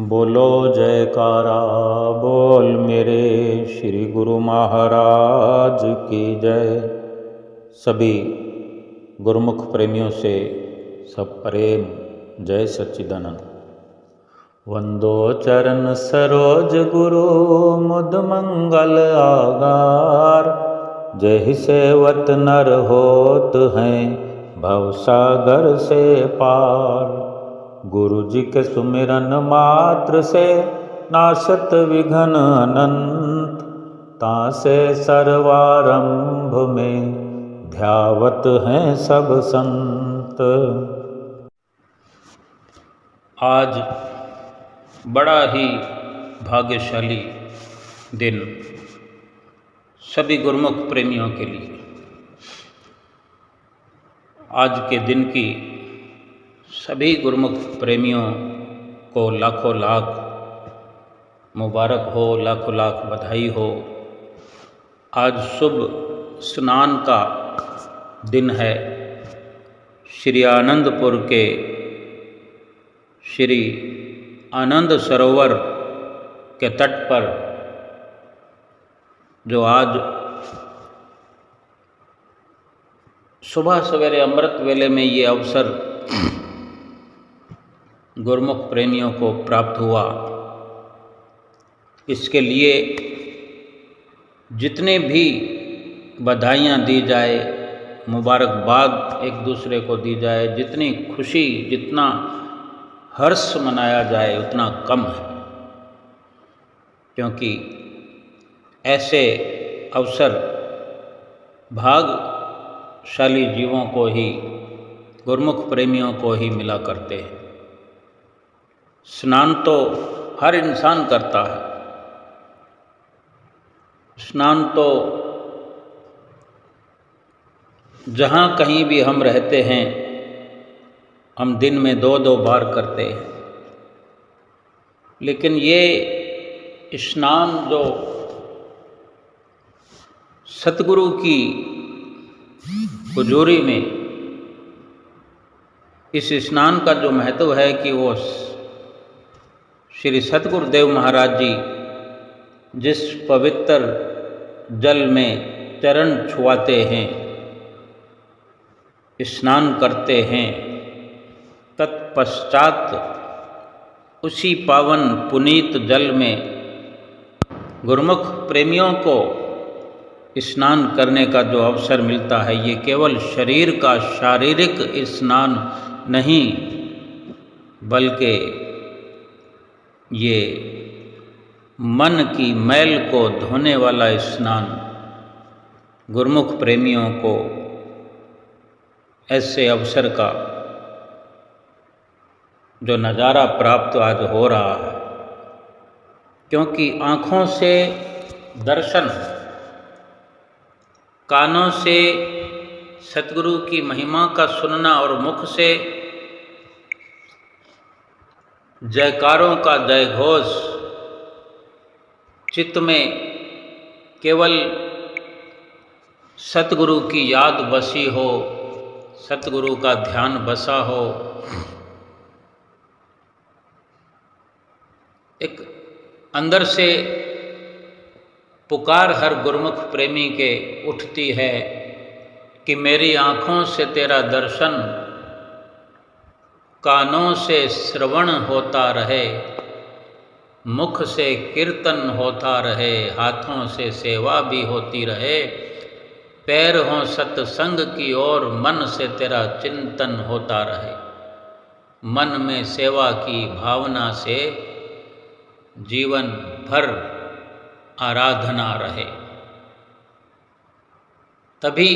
बोलो जयकारा बोल मेरे श्री गुरु महाराज की जय। सभी गुरुमुख प्रेमियों से सब प्रेम जय सच्चिदानंद। वंदो चरण सरोज गुरु मुद मंगल आगार। जय सेवत नर होत हैं भव सागर से पार। गुरु जी के सुमिरन मात्र से नाशत विघ्न अनंत। तासे सर्वारंभ में ध्यावत हैं सब संत। आज बड़ा ही भाग्यशाली दिन सभी गुरुमुख प्रेमियों के लिए। आज के दिन की सभी गुरुमुख प्रेमियों को लाखों लाख मुबारक हो, लाखों लाख बधाई हो। आज शुभ स्नान का दिन है। श्री आनंदपुर के श्री आनंद सरोवर के तट पर जो आज सुबह सवेरे अमृत वेले में ये अवसर गुरुमुख प्रेमियों को प्राप्त हुआ, इसके लिए जितने भी बधाइयाँ दी जाए, मुबारकबाद एक दूसरे को दी जाए, जितनी खुशी जितना हर्ष मनाया जाए उतना कम है। क्योंकि ऐसे अवसर भाग्यशाली जीवों को ही, गुरुमुख प्रेमियों को ही मिला करते हैं। स्नान तो हर इंसान करता है। स्नान तो जहाँ कहीं भी हम रहते हैं हम दिन में 2-2 बार करते हैं। लेकिन ये स्नान जो सतगुरु की हुजूरी में, इस स्नान का जो महत्व है कि वो श्री सतगुरुदेव महाराज जी जिस पवित्र जल में चरण छुआते हैं, स्नान करते हैं, तत्पश्चात उसी पावन पुनीत जल में गुरुमुख प्रेमियों को स्नान करने का जो अवसर मिलता है, ये केवल शरीर का शारीरिक स्नान नहीं, बल्कि ये मन की मैल को धोने वाला स्नान गुरुमुख प्रेमियों को ऐसे अवसर का जो नज़ारा प्राप्त आज हो रहा है। क्योंकि आँखों से दर्शन, कानों से सतगुरु की महिमा का सुनना और मुख से जयकारों का जयघोष, चित्त में केवल सतगुरु की याद बसी हो, सतगुरु का ध्यान बसा हो, एक अंदर से पुकार हर गुरुमुख प्रेमी के उठती है कि मेरी आँखों से तेरा दर्शन, कानों से श्रवण होता रहे, मुख से कीर्तन होता रहे, हाथों से सेवा भी होती रहे, पैर हों सत्संग की ओर, मन से तेरा चिंतन होता रहे। मन में सेवा की भावना से जीवन भर आराधना रहे, तभी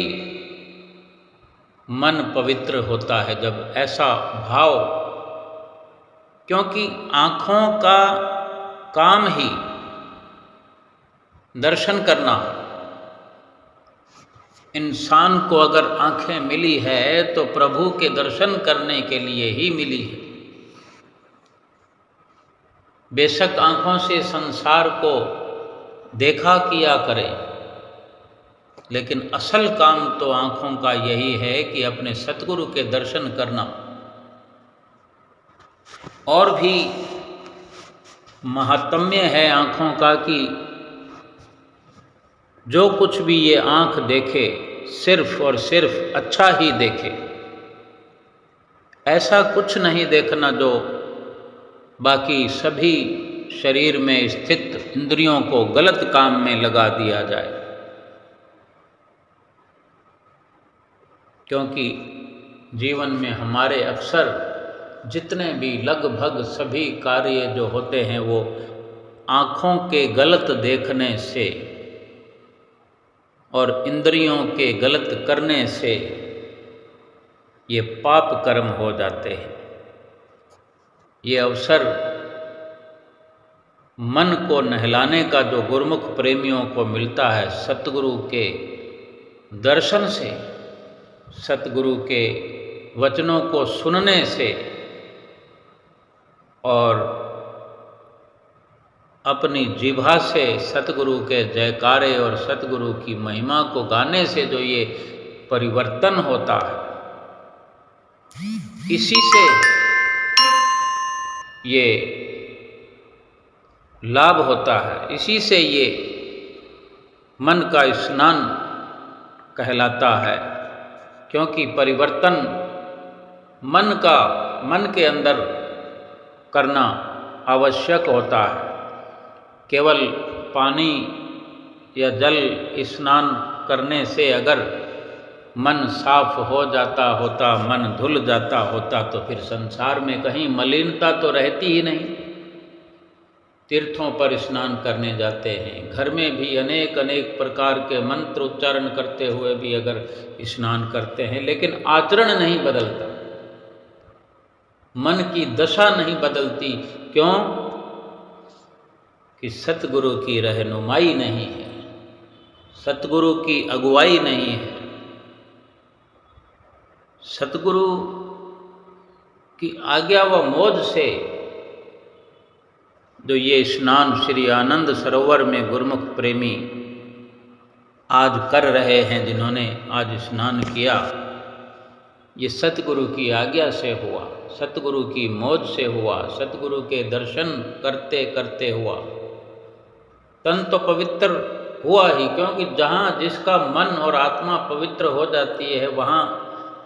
मन पवित्र होता है जब ऐसा भाव। क्योंकि आँखों का काम ही दर्शन करना। इंसान को अगर आँखें मिली है तो प्रभु के दर्शन करने के लिए ही मिली है। बेशक आँखों से संसार को देखा किया करें, लेकिन असल काम तो आँखों का यही है कि अपने सतगुरु के दर्शन करना। और भी महात्म्य है आँखों का कि जो कुछ भी ये आँख देखे सिर्फ और सिर्फ अच्छा ही देखे, ऐसा कुछ नहीं देखना जो बाकी सभी शरीर में स्थित इंद्रियों को गलत काम में लगा दिया जाए। क्योंकि जीवन में हमारे अक्सर जितने भी लगभग सभी कार्य जो होते हैं वो आँखों के गलत देखने से और इंद्रियों के गलत करने से ये पाप कर्म हो जाते हैं। ये अवसर मन को नहलाने का जो गुरुमुख प्रेमियों को मिलता है सतगुरु के दर्शन से, सतगुरु के वचनों को सुनने से और अपनी जिह्वा से सतगुरु के जयकारे और सतगुरु की महिमा को गाने से जो ये परिवर्तन होता है, इसी से ये लाभ होता है, इसी से ये मन का स्नान कहलाता है। क्योंकि परिवर्तन मन के अंदर करना आवश्यक होता है। केवल पानी या जल स्नान करने से अगर मन साफ हो जाता होता, मन धुल जाता होता, तो फिर संसार में कहीं मलिनता तो रहती ही नहीं। तीर्थों पर स्नान करने जाते हैं, घर में भी अनेक अनेक प्रकार के मंत्र उच्चारण करते हुए भी अगर स्नान करते हैं, लेकिन आचरण नहीं बदलता, मन की दशा नहीं बदलती। क्यों? कि सतगुरु की रहनुमाई नहीं है, सतगुरु की अगुवाई नहीं है। सतगुरु की आज्ञा व मौज से जो ये स्नान श्री आनंद सरोवर में गुरुमुख प्रेमी आज कर रहे हैं, जिन्होंने आज स्नान किया, ये सतगुरु की आज्ञा से हुआ, सतगुरु की मौज से हुआ, सतगुरु के दर्शन करते करते हुआ। तन तो पवित्र हुआ ही, क्योंकि जहाँ जिसका मन और आत्मा पवित्र हो जाती है वहाँ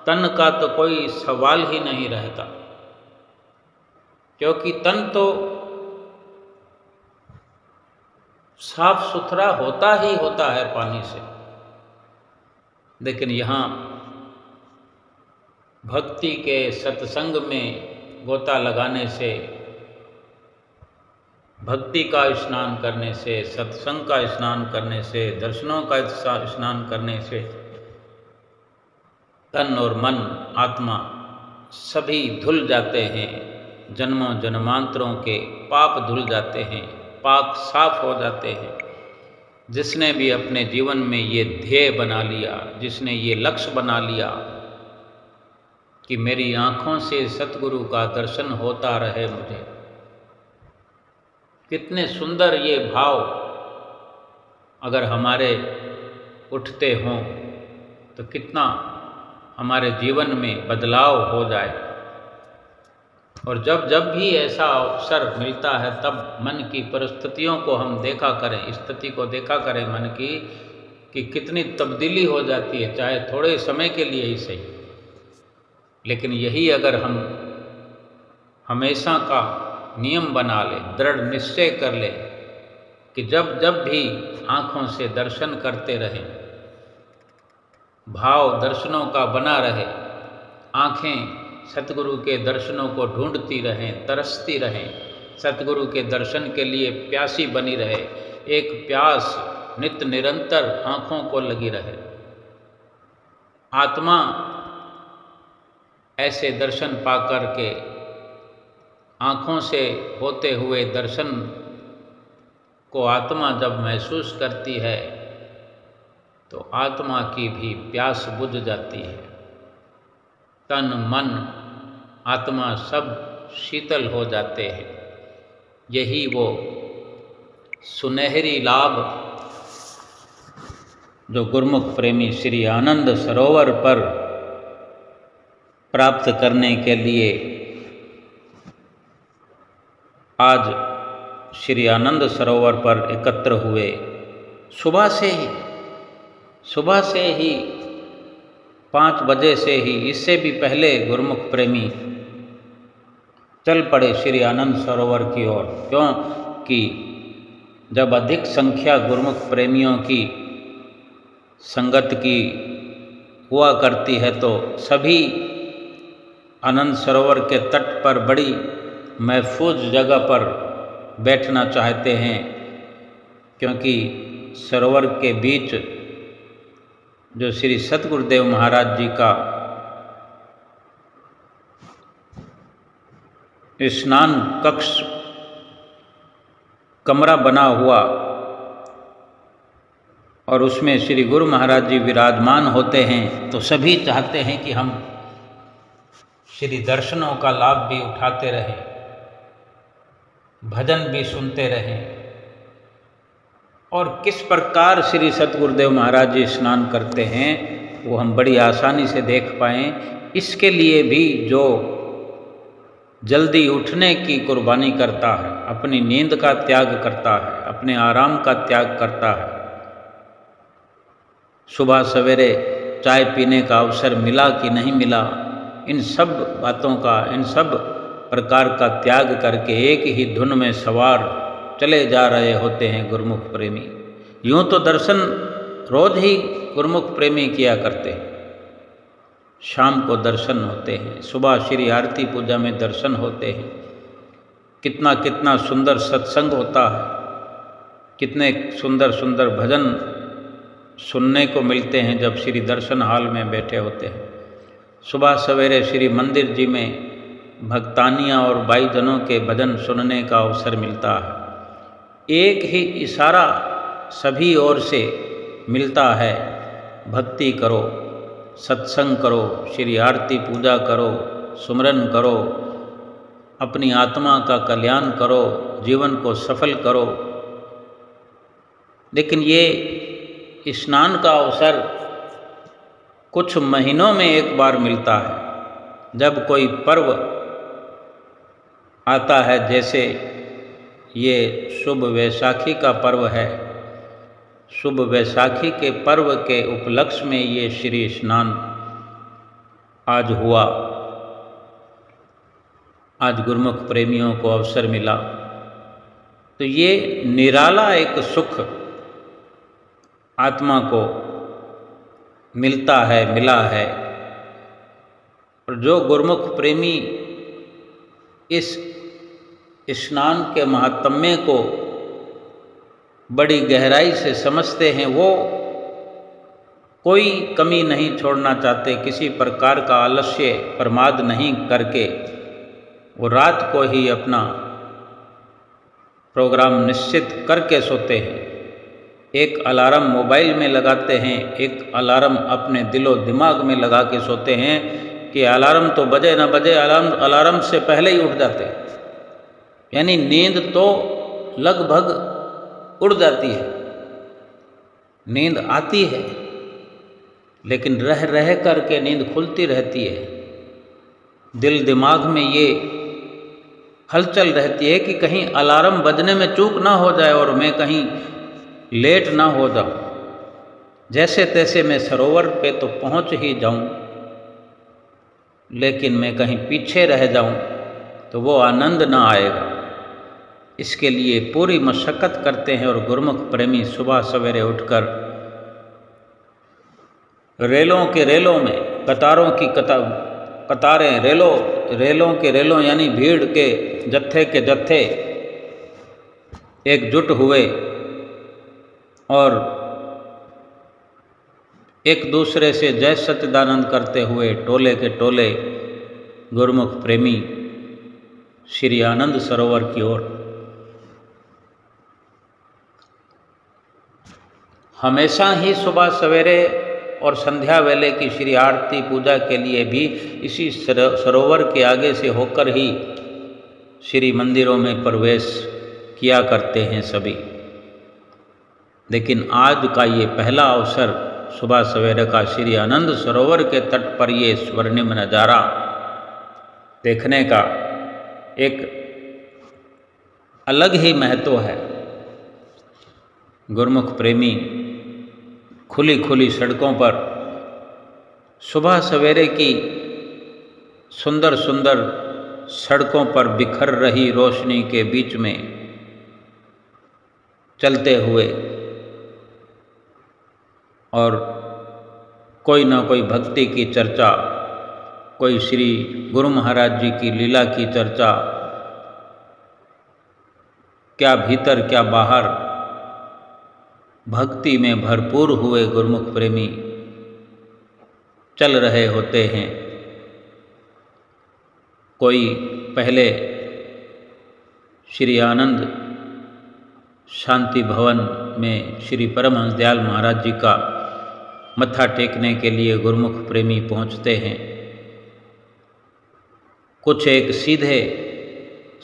तन का तो कोई सवाल ही नहीं रहता। क्योंकि तन तो साफ सुथरा होता ही होता है पानी से। लेकिन यहाँ भक्ति के सत्संग में गोता लगाने से, भक्ति का स्नान करने से, सत्संग का स्नान करने से, दर्शनों का स्नान करने से तन और मन आत्मा सभी धुल जाते हैं। जन्मों जन्मांतरों के पाप धुल जाते हैं, पाप साफ हो जाते हैं। जिसने भी अपने जीवन में ये ध्येय बना लिया, जिसने ये लक्ष्य बना लिया कि मेरी आँखों से सतगुरु का दर्शन होता रहे मुझे, कितने सुंदर ये भाव अगर हमारे उठते हों तो कितना हमारे जीवन में बदलाव हो जाए। और जब जब भी ऐसा अवसर मिलता है तब मन की परिस्थितियों को हम देखा करें, स्थिति को देखा करें मन की, कि कितनी तब्दीली हो जाती है, चाहे थोड़े समय के लिए ही सही। लेकिन यही अगर हम हमेशा का नियम बना लें, दृढ़ निश्चय कर लें कि जब जब भी आँखों से दर्शन करते रहें, भाव दर्शनों का बना रहे, आँखें सतगुरु के दर्शनों को ढूंढती रहें, तरसती रहें, सतगुरु के दर्शन के लिए प्यासी बनी रहे, एक प्यास नित्य निरंतर आँखों को लगी रहे। आत्मा ऐसे दर्शन पाकर के आँखों से होते हुए दर्शन को आत्मा जब महसूस करती है तो आत्मा की भी प्यास बुझ जाती है। तन मन आत्मा सब शीतल हो जाते हैं। यही वो सुनहरी लाभ जो गुरुमुख प्रेमी श्री आनंद सरोवर पर प्राप्त करने के लिए आज श्री आनंद सरोवर पर एकत्र हुए। सुबह से ही 5 बजे से ही, इससे भी पहले गुरुमुख प्रेमी चल पड़े श्री आनंद सरोवर की ओर। क्योंकि जब अधिक संख्या गुरुमुख प्रेमियों की संगत की हुआ करती है तो सभी आनंद सरोवर के तट पर बड़ी महफूज जगह पर बैठना चाहते हैं, क्योंकि सरोवर के बीच जो श्री सतगुरुदेव महाराज जी का स्नान कक्ष कमरा बना हुआ और उसमें श्री गुरु महाराज जी विराजमान होते हैं, तो सभी चाहते हैं कि हम श्री दर्शनों का लाभ भी उठाते रहें, भजन भी सुनते रहें, और किस प्रकार श्री सतगुरुदेव महाराज जी स्नान करते हैं वो हम बड़ी आसानी से देख पाएँ। इसके लिए भी जो जल्दी उठने की कुर्बानी करता है, अपनी नींद का त्याग करता है, अपने आराम का त्याग करता है, सुबह सवेरे चाय पीने का अवसर मिला कि नहीं मिला, इन सब बातों का, इन सब प्रकार का त्याग करके एक ही धुन में सवार चले जा रहे होते हैं गुरुमुख प्रेमी। यूँ तो दर्शन रोज ही गुरुमुख प्रेमी किया करते हैं। शाम को दर्शन होते हैं, सुबह श्री आरती पूजा में दर्शन होते हैं, कितना कितना सुंदर सत्संग होता है, कितने सुंदर सुंदर भजन सुनने को मिलते हैं जब श्री दर्शन हॉल में बैठे होते हैं। सुबह सवेरे श्री मंदिर जी में भक्तानियाँ और भाईजनों के भजन सुनने का अवसर मिलता है। एक ही इशारा सभी ओर से मिलता है, भक्ति करो, सत्संग करो, श्री आरती पूजा करो, सुमरन करो, अपनी आत्मा का कल्याण करो, जीवन को सफल करो। लेकिन ये स्नान का अवसर कुछ महीनों में एक बार मिलता है, जब कोई पर्व आता है। जैसे ये शुभ वैशाखी का पर्व है, शुभ वैशाखी के पर्व के उपलक्ष्य में ये श्री स्नान आज हुआ। आज गुरुमुख प्रेमियों को अवसर मिला, तो ये निराला एक सुख आत्मा को मिलता है, मिला है। और जो गुरुमुख प्रेमी इस स्नान के महात्म्य को बड़ी गहराई से समझते हैं, वो कोई कमी नहीं छोड़ना चाहते, किसी प्रकार का आलस्य प्रमाद नहीं करके वो रात को ही अपना प्रोग्राम निश्चित करके सोते हैं। एक अलार्म मोबाइल में लगाते हैं, एक अलार्म अपने दिलो दिमाग में लगा के सोते हैं कि अलार्म तो बजे ना बजे, अलार्म से पहले ही उठ जाते हैं। यानी नींद तो लगभग उड़ जाती है, नींद आती है, लेकिन रह रह करके नींद खुलती रहती है। दिल दिमाग में ये हलचल रहती है कि कहीं अलार्म बजने में चूक ना हो जाए और मैं कहीं लेट ना हो जाऊं। जैसे तैसे मैं सरोवर पे तो पहुंच ही जाऊं, लेकिन मैं कहीं पीछे रह जाऊं तो वो आनंद ना आएगा। इसके लिए पूरी मशक्कत करते हैं। और गुरुमुख प्रेमी सुबह सवेरे उठकर रेलों के रेलों में, कतारों की कतारें, रेलों के रेलों यानी भीड़ के जत्थे के जत्थे एकजुट हुए और एक दूसरे से जय सच्चिदानंद करते हुए टोले के टोले गुरुमुख प्रेमी श्री आनंद सरोवर की ओर। हमेशा ही सुबह सवेरे और संध्या वेले की श्री आरती पूजा के लिए भी इसी सरोवर के आगे से होकर ही श्री मंदिरों में प्रवेश किया करते हैं सभी। लेकिन आज का ये पहला अवसर सुबह सवेरे का श्री आनंद सरोवर के तट पर ये स्वर्णिम नज़ारा देखने का, एक अलग ही महत्व है। गुरुमुख प्रेमी खुली खुली सड़कों पर सुबह सवेरे की सुंदर सुंदर सड़कों पर बिखर रही रोशनी के बीच में चलते हुए और कोई ना कोई भक्ति की चर्चा, कोई श्री गुरु महाराज जी की लीला की चर्चा, क्या भीतर क्या बाहर, भक्ति में भरपूर हुए गुरुमुख प्रेमी चल रहे होते हैं। कोई पहले श्री आनंद शांति भवन में श्री परमहंस दयाल महाराज जी का मत्था टेकने के लिए गुरुमुख प्रेमी पहुंचते हैं। कुछ एक सीधे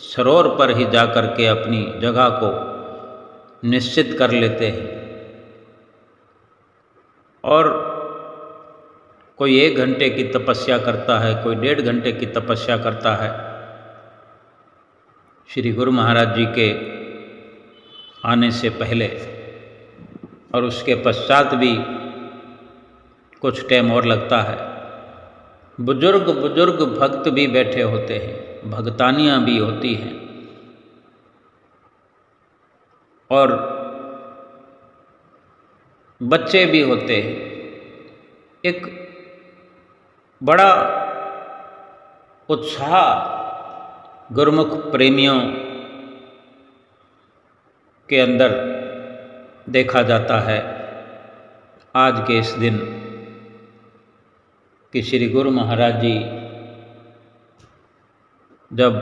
सरोवर पर ही जाकर के अपनी जगह को निश्चित कर लेते हैं और कोई 1 घंटे की तपस्या करता है, कोई 1.5 घंटे की तपस्या करता है। श्री गुरु महाराज जी के आने से पहले और उसके पश्चात भी कुछ टाइम और लगता है। बुजुर्ग भक्त भी बैठे होते हैं, भगतानियाँ भी होती हैं और बच्चे भी होते हैं। एक बड़ा उत्साह गुरुमुख प्रेमियों के अंदर देखा जाता है आज के इस दिन कि श्री गुरु महाराज जी जब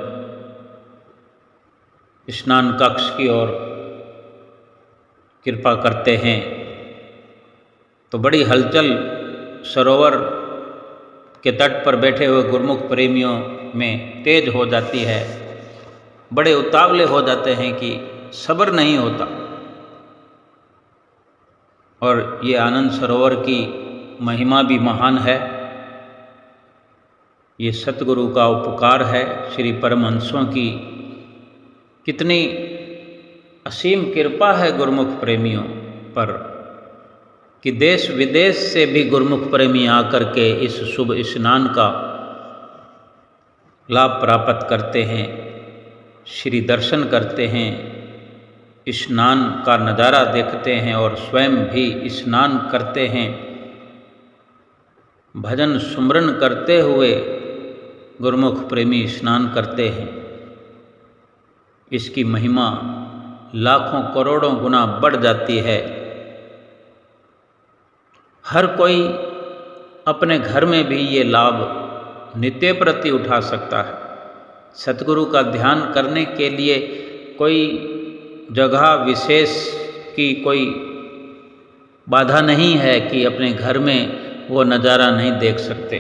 स्नान कक्ष की ओर कृपा करते हैं तो बड़ी हलचल सरोवर के तट पर बैठे हुए गुरुमुख प्रेमियों में तेज हो जाती है। बड़े उतावले हो जाते हैं कि सब्र नहीं होता। और ये आनंद सरोवर की महिमा भी महान है। ये सतगुरु का उपकार है, श्री परमहंसों की कितनी असीम कृपा है गुरुमुख प्रेमियों पर कि देश विदेश से भी गुरुमुख प्रेमी आकर के इस शुभ स्नान का लाभ प्राप्त करते हैं, श्री दर्शन करते हैं, स्नान का नज़ारा देखते हैं और स्वयं भी स्नान करते हैं। भजन सुमरन करते हुए गुरुमुख प्रेमी स्नान करते हैं। इसकी महिमा लाखों करोड़ों गुना बढ़ जाती है। हर कोई अपने घर में भी ये लाभ नित्य प्रति उठा सकता है। सतगुरु का ध्यान करने के लिए कोई जगह विशेष की कोई बाधा नहीं है कि अपने घर में वो नज़ारा नहीं देख सकते।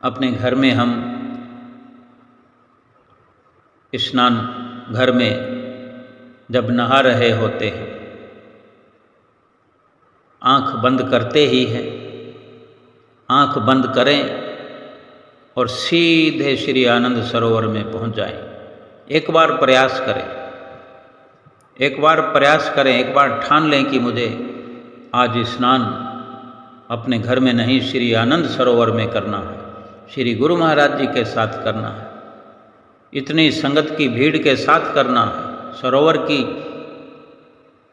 अपने घर में हम स्नान घर में जब नहा रहे होते हैं, आँख बंद करते ही हैं, आँख बंद करें और सीधे श्री आनंद सरोवर में पहुंच जाएं। एक बार प्रयास करें, एक बार ठान लें कि मुझे आज स्नान अपने घर में नहीं श्री आनंद सरोवर में करना है, श्री गुरु महाराज जी के साथ करना है, इतनी संगत की भीड़ के साथ करना है, सरोवर की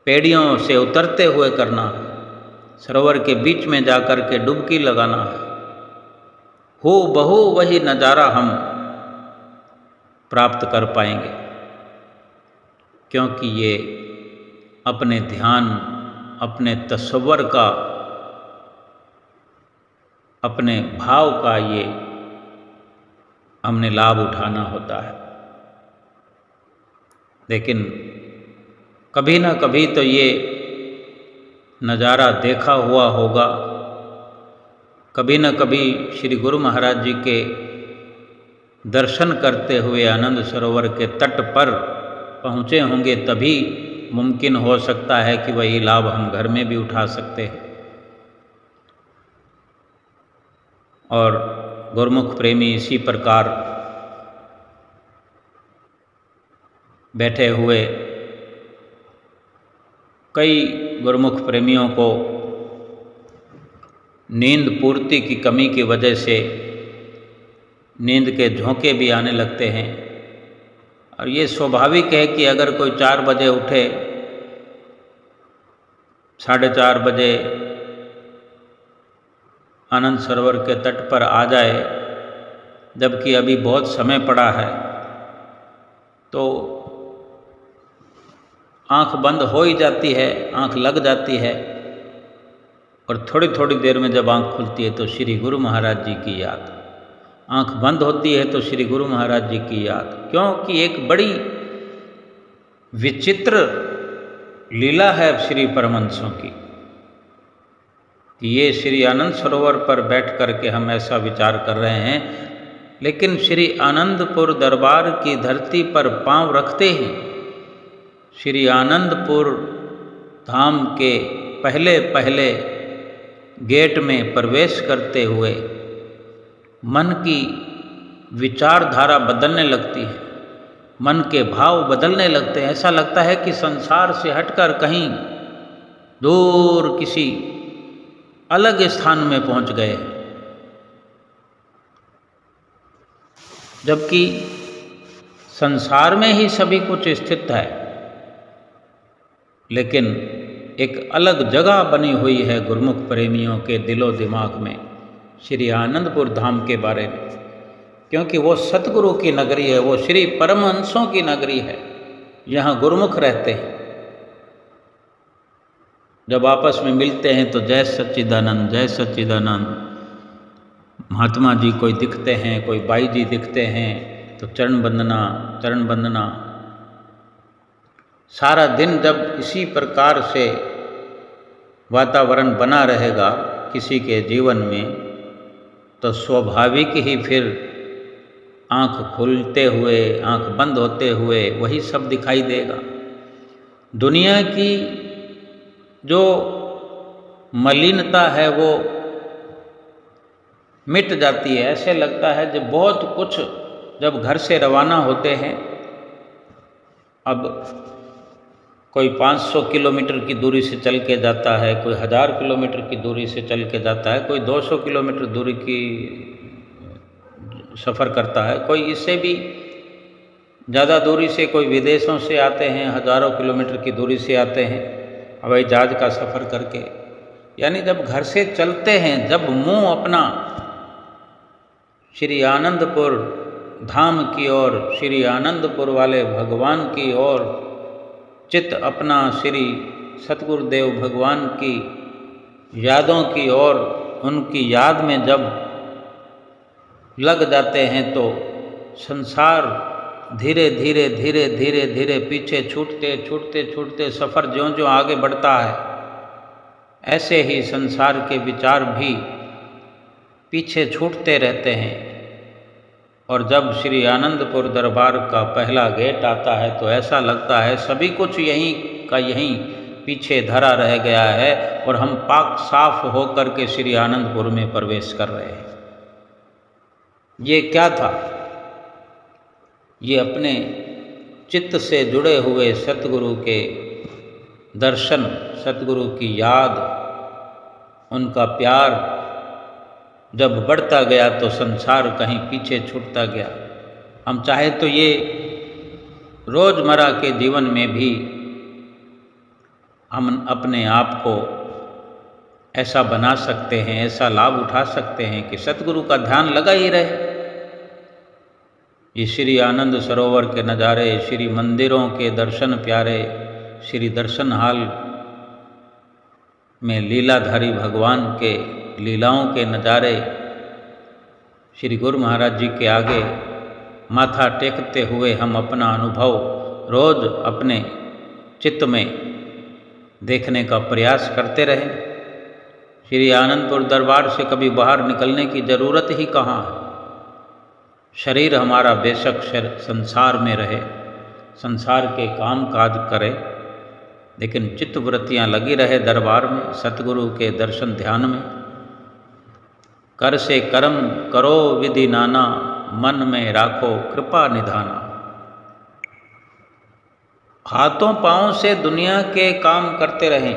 पेड़ियों से उतरते हुए करना है, सरोवर के बीच में जाकर के डुबकी लगाना है। हो बहु वही नज़ारा हम प्राप्त कर पाएंगे, क्योंकि ये अपने ध्यान, अपने तसव्वुर का, अपने भाव का ये हमने लाभ उठाना होता है। लेकिन कभी ना कभी तो ये नज़ारा देखा हुआ होगा, कभी न कभी श्री गुरु महाराज जी के दर्शन करते हुए आनंद सरोवर के तट पर पहुँचे होंगे, तभी मुमकिन हो सकता है कि वही लाभ हम घर में भी उठा सकते हैं। और गुरुमुख प्रेमी इसी प्रकार बैठे हुए कई गुरुमुख प्रेमियों को नींद पूर्ति की कमी की वजह से नींद के झोंके भी आने लगते हैं। और ये स्वाभाविक है कि अगर कोई 4 बजे उठे, 4:30 बजे आनंद सरोवर के तट पर आ जाए, जबकि अभी बहुत समय पड़ा है, तो आँख बंद हो ही जाती है, आँख लग जाती है, और थोड़ी थोड़ी देर में जब आँख खुलती है तो श्री गुरु महाराज जी की याद। आँख बंद होती है तो श्री गुरु महाराज जी की याद, क्योंकि एक बड़ी विचित्र लीला है श्री परमहंसों की कि ये श्री आनंद सरोवर पर बैठ कर के हम ऐसा विचार कर रहे हैं, लेकिन श्री आनंदपुर दरबार की धरती पर पांव रखते ही श्री आनंदपुर धाम के पहले पहले गेट में प्रवेश करते हुए मन की विचारधारा बदलने लगती है, मन के भाव बदलने लगते हैं। ऐसा लगता है कि संसार से हटकर कहीं दूर किसी अलग स्थान में पहुंच गए, जबकि संसार में ही सभी कुछ स्थित है, लेकिन एक अलग जगह बनी हुई है गुरुमुख प्रेमियों के दिलो दिमाग में श्री आनंदपुर धाम के बारे में, क्योंकि वो सतगुरु की नगरी है, वो श्री परमहंसों की नगरी है, यहाँ गुरुमुख रहते हैं। जब आपस में मिलते हैं तो जय सच्चिदानंद, जय सच्चिदानंद। महात्मा जी कोई दिखते हैं, कोई बाई जी दिखते हैं तो चरण वंदना, चरण वंदना। सारा दिन जब इसी प्रकार से वातावरण बना रहेगा किसी के जीवन में, तो स्वाभाविक ही फिर आँख खुलते हुए, आँख बंद होते हुए वही सब दिखाई देगा। दुनिया की जो मलिनता है वो मिट जाती है। ऐसे लगता है जब बहुत कुछ, जब घर से रवाना होते हैं, अब कोई 500 किलोमीटर की दूरी से चल के जाता है, कोई 1000 किलोमीटर की दूरी से चल के जाता है, कोई 200 किलोमीटर दूरी की सफ़र करता है, कोई इससे भी ज़्यादा दूरी से, कोई विदेशों से आते हैं, हज़ारों किलोमीटर की दूरी से आते हैं हवाई जहाज़ का सफ़र करके। यानी जब घर से चलते हैं, जब मुँह अपना श्री आनंदपुर धाम की ओर, श्री आनंदपुर वाले भगवान की ओर, चित्त अपना श्री सतगुरुदेव भगवान की यादों की ओर, उनकी याद में जब लग जाते हैं तो संसार धीरे धीरे धीरे धीरे धीरे पीछे छूटते छूटते छूटते सफ़र ज्यों ज्यों आगे बढ़ता है, ऐसे ही संसार के विचार भी पीछे छूटते रहते हैं। और जब श्री आनंदपुर दरबार का पहला गेट आता है तो ऐसा लगता है सभी कुछ यहीं का यहीं पीछे धरा रह गया है और हम पाक साफ होकर के श्री आनंदपुर में प्रवेश कर रहे हैं। ये क्या था? ये अपने चित्त से जुड़े हुए सतगुरु के दर्शन, सतगुरु की याद, उनका प्यार जब बढ़ता गया तो संसार कहीं पीछे छूटता गया। हम चाहे तो ये रोज़मर्रा के जीवन में भी हम अपने आप को ऐसा बना सकते हैं, ऐसा लाभ उठा सकते हैं कि सतगुरु का ध्यान लगा ही रहे। ये श्री आनंद सरोवर के नज़ारे, श्री मंदिरों के दर्शन प्यारे, श्री दर्शन हाल में लीलाधारी भगवान के लीलाओं के नज़ारे, श्री गुरु महाराज जी के आगे माथा टेकते हुए हम अपना अनुभव रोज़ अपने चित्त में देखने का प्रयास करते रहें। श्री आनंदपुर दरबार से कभी बाहर निकलने की ज़रूरत ही कहाँ है। शरीर हमारा बेशक संसार में रहे, संसार के काम काज करे, लेकिन चित्तवृत्तियाँ लगी रहे दरबार में, सतगुरु के दर्शन ध्यान में। कर से कर्म करो विधि नाना, मन में राखो कृपा निधाना। हाथों पाँव से दुनिया के काम करते रहें,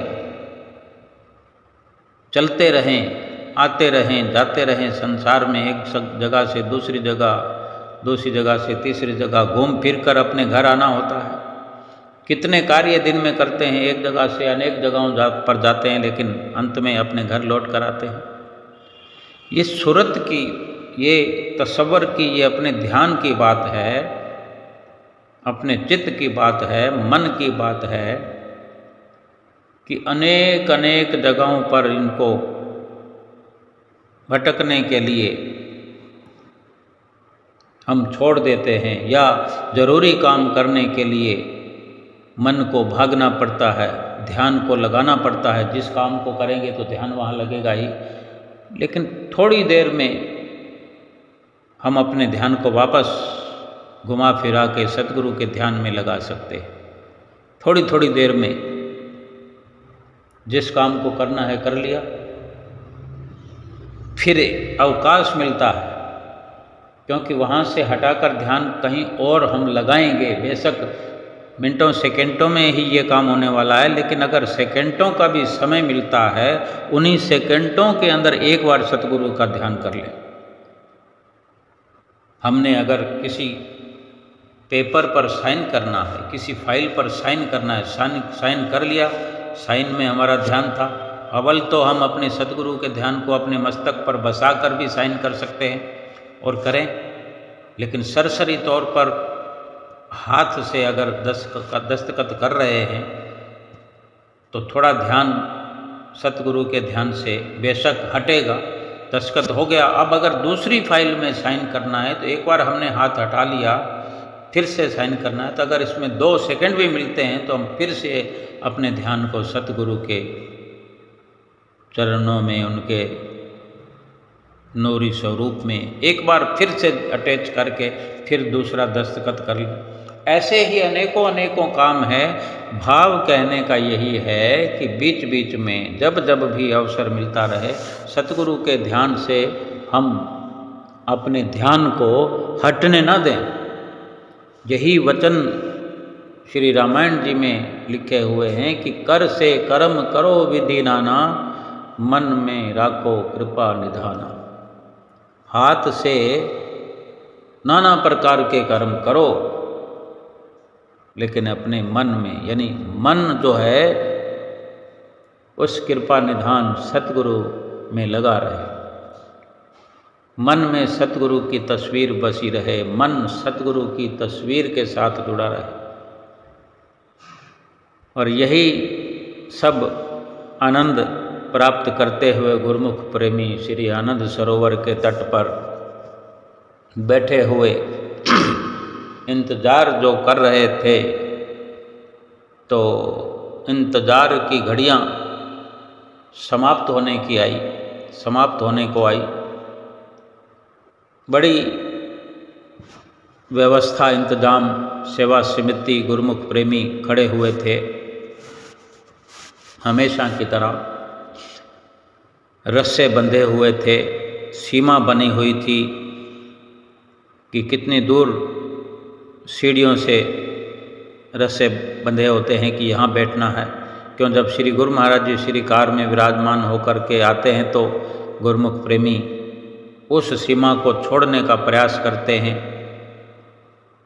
चलते रहें, आते रहें, जाते रहें संसार में, एक जगह से दूसरी जगह से तीसरी जगह घूम फिर कर अपने घर आना होता है। कितने कार्य दिन में करते हैं, एक जगह से अनेक जगहों पर जाते हैं, लेकिन अंत में अपने घर लौट कर आते हैं। ये सूरत की, ये तसव्वुर की, ये अपने ध्यान की बात है, अपने चित्त की बात है, मन की बात है कि अनेक अनेक जगहों पर इनको भटकने के लिए हम छोड़ देते हैं, या ज़रूरी काम करने के लिए मन को भागना पड़ता है, ध्यान को लगाना पड़ता है। जिस काम को करेंगे तो ध्यान वहाँ लगेगा ही, लेकिन थोड़ी देर में हम अपने ध्यान को वापस घुमा फिरा के सतगुरु के ध्यान में लगा सकते हैं। थोड़ी थोड़ी देर में जिस काम को करना है कर लिया, फिर अवकाश मिलता है, क्योंकि वहाँ से हटाकर ध्यान कहीं और हम लगाएंगे। बेशक मिनटों सेकंडों में ही ये काम होने वाला है, लेकिन अगर सेकंडों का भी समय मिलता है, उन्हीं सेकंडों के अंदर एक बार सतगुरु का ध्यान कर लें। हमने अगर किसी पेपर पर साइन करना है, किसी फाइल पर साइन करना है, साइन कर लिया, साइन में हमारा ध्यान था। अव्वल तो हम अपने सतगुरु के ध्यान को अपने मस्तक पर बसा कर भी साइन कर सकते हैं और करें, लेकिन सरसरी तौर पर हाथ से अगर दस्तखत कर रहे हैं तो थोड़ा ध्यान सतगुरु के ध्यान से बेशक हटेगा। दस्तखत हो गया, अब अगर दूसरी फाइल में साइन करना है तो एक बार हमने हाथ हटा लिया, फिर से साइन करना है, तो अगर इसमें 2 सेकंड भी मिलते हैं तो हम फिर से अपने ध्यान को सतगुरु के चरणों में, उनके नूरी स्वरूप में एक बार फिर से अटैच करके फिर दूसरा दस्तखत कर लें। ऐसे ही अनेकों अनेकों काम है। भाव कहने का यही है कि बीच बीच में जब जब भी अवसर मिलता रहे, सतगुरु के ध्यान से हम अपने ध्यान को हटने न दें। यही वचन श्री रामायण जी में लिखे हुए हैं कि कर से कर्म करो विधि नाना, मन में राखो कृपा निधाना। हाथ से नाना प्रकार के कर्म करो, लेकिन अपने मन में, यानी मन जो है उस कृपा निधान सतगुरु में लगा रहे। मन में सतगुरु की तस्वीर बसी रहे, मन सतगुरु की तस्वीर के साथ जुड़ा रहे। और यही सब आनंद प्राप्त करते हुए गुरुमुख प्रेमी श्री आनंद सरोवर के तट पर बैठे हुए इंतज़ार जो कर रहे थे, तो इंतज़ार की घड़ियाँ समाप्त होने को आई। बड़ी व्यवस्था, इंतजाम, सेवा समिति, गुरुमुख प्रेमी खड़े हुए थे। हमेशा की तरह रस्से बंधे हुए थे, सीमा बनी हुई थी कि कितनी दूर सीढ़ियों से रस्से बंधे होते हैं कि यहाँ बैठना है। क्यों, जब श्री गुरु महाराज जी श्री कार में विराजमान होकर के आते हैं तो गुरुमुख प्रेमी उस सीमा को छोड़ने का प्रयास करते हैं,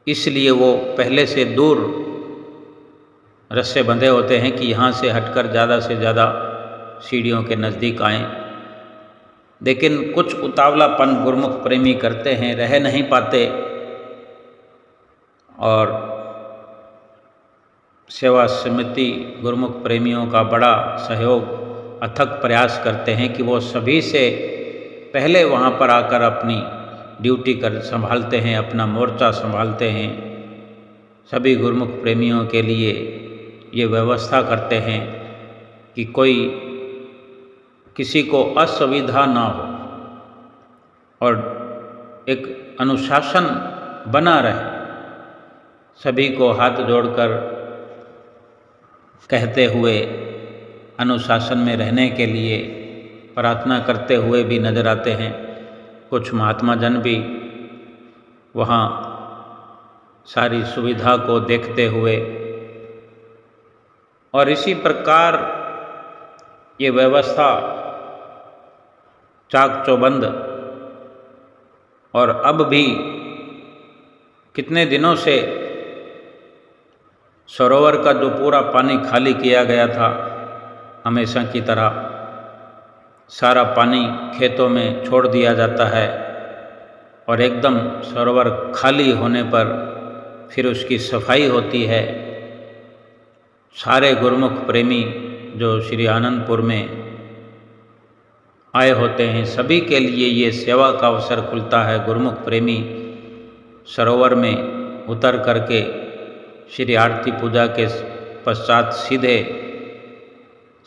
इसलिए वो पहले से दूर रस्से बंधे होते हैं कि यहाँ से हटकर ज़्यादा से ज़्यादा सीढ़ियों के नज़दीक आएं। लेकिन कुछ उतावलापन गुरुमुख प्रेमी करते हैं, रह नहीं पाते, और सेवा समिति गुरुमुख प्रेमियों का बड़ा सहयोग, अथक प्रयास करते हैं कि वो सभी से पहले वहाँ पर आकर अपनी ड्यूटी संभालते हैं, अपना मोर्चा संभालते हैं। सभी गुरुमुख प्रेमियों के लिए ये व्यवस्था करते हैं कि कोई किसी को असुविधा ना हो और एक अनुशासन बना रहे। सभी को हाथ जोड़कर कहते हुए अनुशासन में रहने के लिए प्रार्थना करते हुए भी नजर आते हैं। कुछ महात्मा जन भी वहाँ सारी सुविधा को देखते हुए और इसी प्रकार ये व्यवस्था चाक चौबंद और अब भी कितने दिनों से सरोवर का जो पूरा पानी खाली किया गया था हमेशा की तरह सारा पानी खेतों में छोड़ दिया जाता है और एकदम सरोवर खाली होने पर फिर उसकी सफाई होती है। सारे गुरुमुख प्रेमी जो श्री आनंदपुर में आए होते हैं सभी के लिए ये सेवा का अवसर खुलता है। गुरुमुख प्रेमी सरोवर में उतर करके श्री आरती पूजा के पश्चात सीधे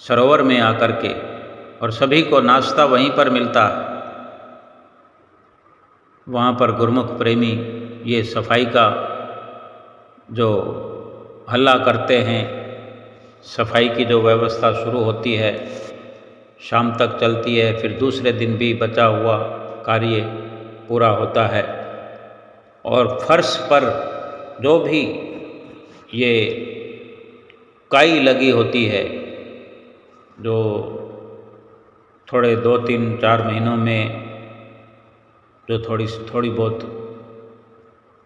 सरोवर में आकर के और सभी को नाश्ता वहीं पर मिलता है। वहाँ पर गुरुमुख प्रेमी ये सफाई का जो हल्ला करते हैं, सफाई की जो व्यवस्था शुरू होती है शाम तक चलती है, फिर दूसरे दिन भी बचा हुआ कार्य पूरा होता है। और फर्श पर जो भी ये काई लगी होती है, जो थोड़े 2-3-4 महीनों में जो थोड़ी बहुत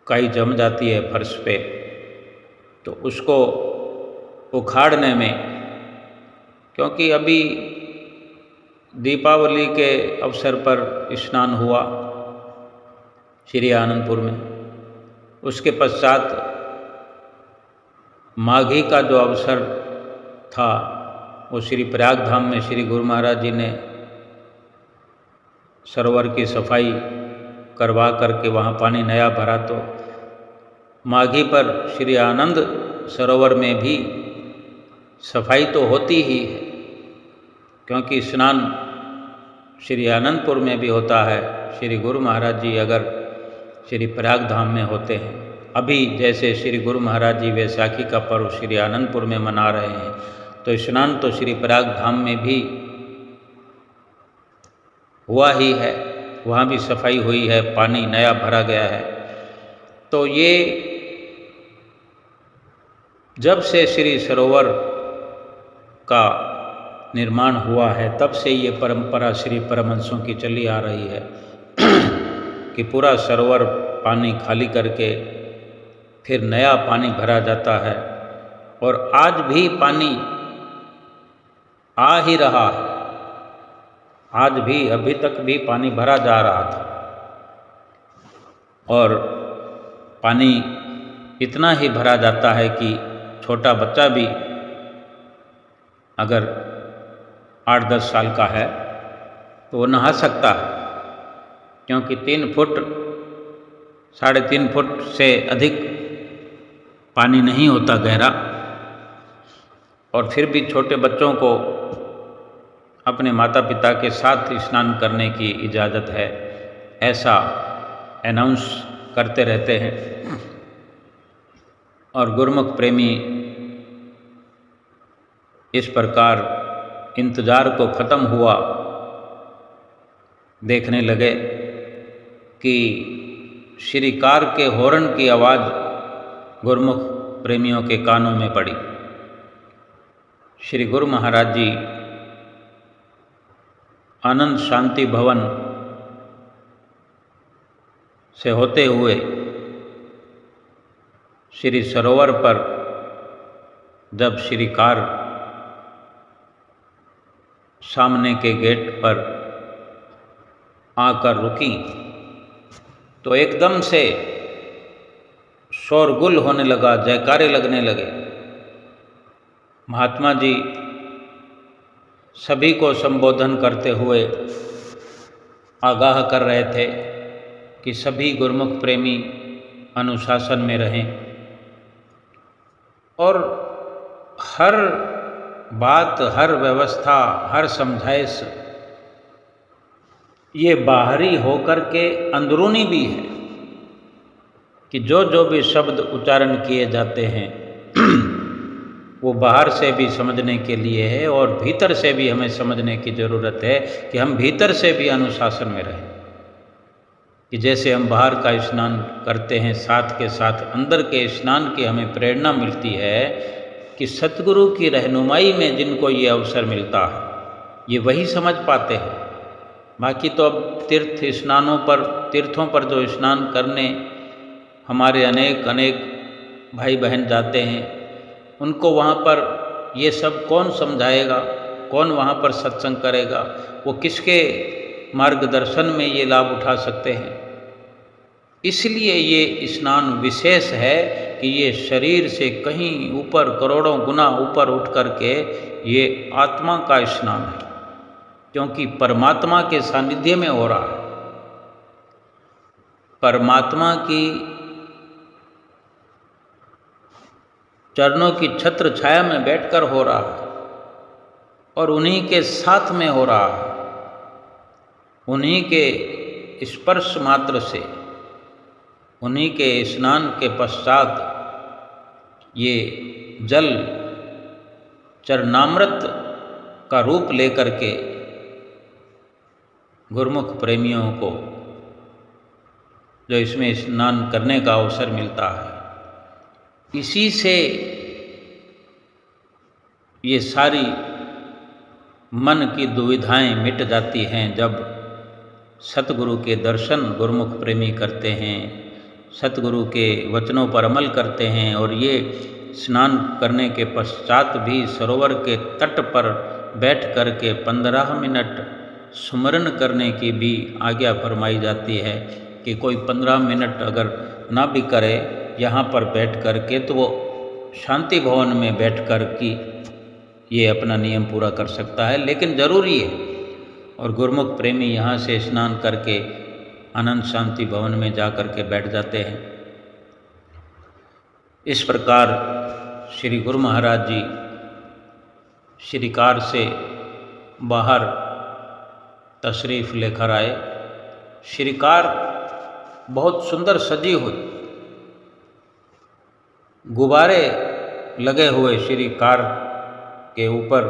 काई जम जाती है फर्श पे, तो उसको उखाड़ने में, क्योंकि अभी दीपावली के अवसर पर स्नान हुआ श्री आनंदपुर में, उसके पश्चात माघी का जो अवसर था वो श्री प्रयाग धाम में श्री गुरु महाराज जी ने सरोवर की सफाई करवा करके वहाँ पानी नया भरा, तो माघी पर श्री आनंद सरोवर में भी सफाई तो होती ही है, क्योंकि स्नान श्री आनंदपुर में भी होता है। श्री गुरु महाराज जी अगर श्री प्रयाग धाम में होते हैं, अभी जैसे श्री गुरु महाराज जी वैसाखी का पर्व श्री आनंदपुर में मना रहे हैं, तो स्नान तो श्री प्रयाग धाम में भी हुआ ही है, वहाँ भी सफाई हुई है, पानी नया भरा गया है। तो ये जब से श्री सरोवर का निर्माण हुआ है तब से ये परंपरा श्री परमहंसों की चली आ रही है कि पूरा सरोवर पानी खाली करके फिर नया पानी भरा जाता है। और आज भी पानी आ ही रहा है, आज भी अभी तक भी पानी भरा जा रहा था। और पानी इतना ही भरा जाता है कि छोटा बच्चा भी अगर 8-10 साल का है तो वो नहा सकता है, क्योंकि 3 फुट 3.5 फुट से अधिक पानी नहीं होता गहरा। और फिर भी छोटे बच्चों को अपने माता पिता के साथ स्नान करने की इजाज़त है, ऐसा अनाउंस करते रहते हैं। और गुरुमुख प्रेमी इस प्रकार इंतज़ार को ख़त्म हुआ देखने लगे कि श्री कार के हॉर्न की आवाज़ गुरुमुख प्रेमियों के कानों में पड़ी। श्री गुरु महाराज जी आनंद शांति भवन से होते हुए श्री सरोवर पर जब श्री कार सामने के गेट पर आकर रुकी तो एकदम से शोरगुल होने लगा, जयकारे लगने लगे। महात्मा जी सभी को संबोधन करते हुए आगाह कर रहे थे कि सभी गुरुमुख प्रेमी अनुशासन में रहें और हर बात, हर व्यवस्था, हर समझाइश ये बाहरी होकर के अंदरूनी भी है कि जो भी शब्द उच्चारण किए जाते हैं वो बाहर से भी समझने के लिए है और भीतर से भी हमें समझने की ज़रूरत है कि हम भीतर से भी अनुशासन में रहें। कि जैसे हम बाहर का स्नान करते हैं, साथ के साथ अंदर के स्नान की हमें प्रेरणा मिलती है, कि सतगुरु की रहनुमाई में जिनको ये अवसर मिलता है ये वही समझ पाते हैं। बाकी तो अब तीर्थों पर जो स्नान करने हमारे अनेक भाई बहन जाते हैं, उनको वहाँ पर ये सब कौन समझाएगा, कौन वहाँ पर सत्संग करेगा, वो किसके मार्गदर्शन में ये लाभ उठा सकते हैं। इसलिए ये स्नान विशेष है कि ये शरीर से कहीं ऊपर, करोड़ों गुना ऊपर उठ करके ये आत्मा का स्नान है, क्योंकि परमात्मा के सानिध्य में हो रहा है, परमात्मा की चरणों की छत्र छाया में बैठकर हो रहा है और उन्हीं के साथ में हो रहा है। उन्हीं के स्पर्श मात्र से, उन्हीं के स्नान के पश्चात ये जल चरणामृत का रूप लेकर के गुरुमुख प्रेमियों को जो इसमें स्नान करने का अवसर मिलता है, इसी से ये सारी मन की दुविधाएं मिट जाती हैं। जब सतगुरु के दर्शन गुरुमुख प्रेमी करते हैं, सतगुरु के वचनों पर अमल करते हैं और ये स्नान करने के पश्चात भी सरोवर के तट पर बैठ कर के 15 मिनट सुमरन करने की भी आज्ञा फरमाई जाती है कि कोई 15 मिनट अगर ना भी करे यहाँ पर बैठ कर के, तो वो शांति भवन में बैठ कर की ये अपना नियम पूरा कर सकता है, लेकिन ज़रूरी है। और गुरुमुख प्रेमी यहाँ से स्नान करके अनंत शांति भवन में जा कर के बैठ जाते हैं। इस प्रकार श्री गुरु महाराज जी श्रीकार से बाहर तशरीफ़ लेकर आए। श्रीकार बहुत सुंदर सजी हुई, गुब्बारे लगे हुए श्रीकार के ऊपर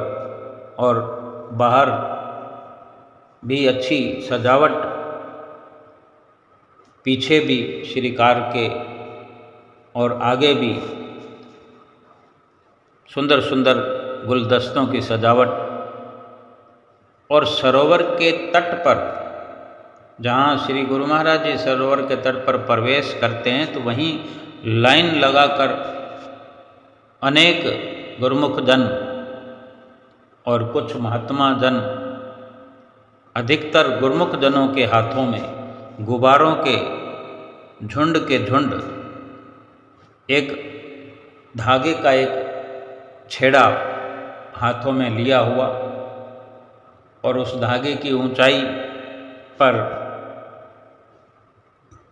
और बाहर भी अच्छी सजावट, पीछे भी श्रीकार के और आगे भी सुंदर सुंदर गुलदस्तों की सजावट। और सरोवर के तट पर, जहाँ श्री गुरु महाराज जी सरोवर के तट पर प्रवेश करते हैं, तो वहीं लाइन लगाकर अनेक गुरुमुख जन और कुछ महात्मा जन, अधिकतर गुरुमुख जनों के हाथों में गुब्बारों के झुंड के झुंड, एक धागे का एक छेड़ा हाथों में लिया हुआ और उस धागे की ऊंचाई पर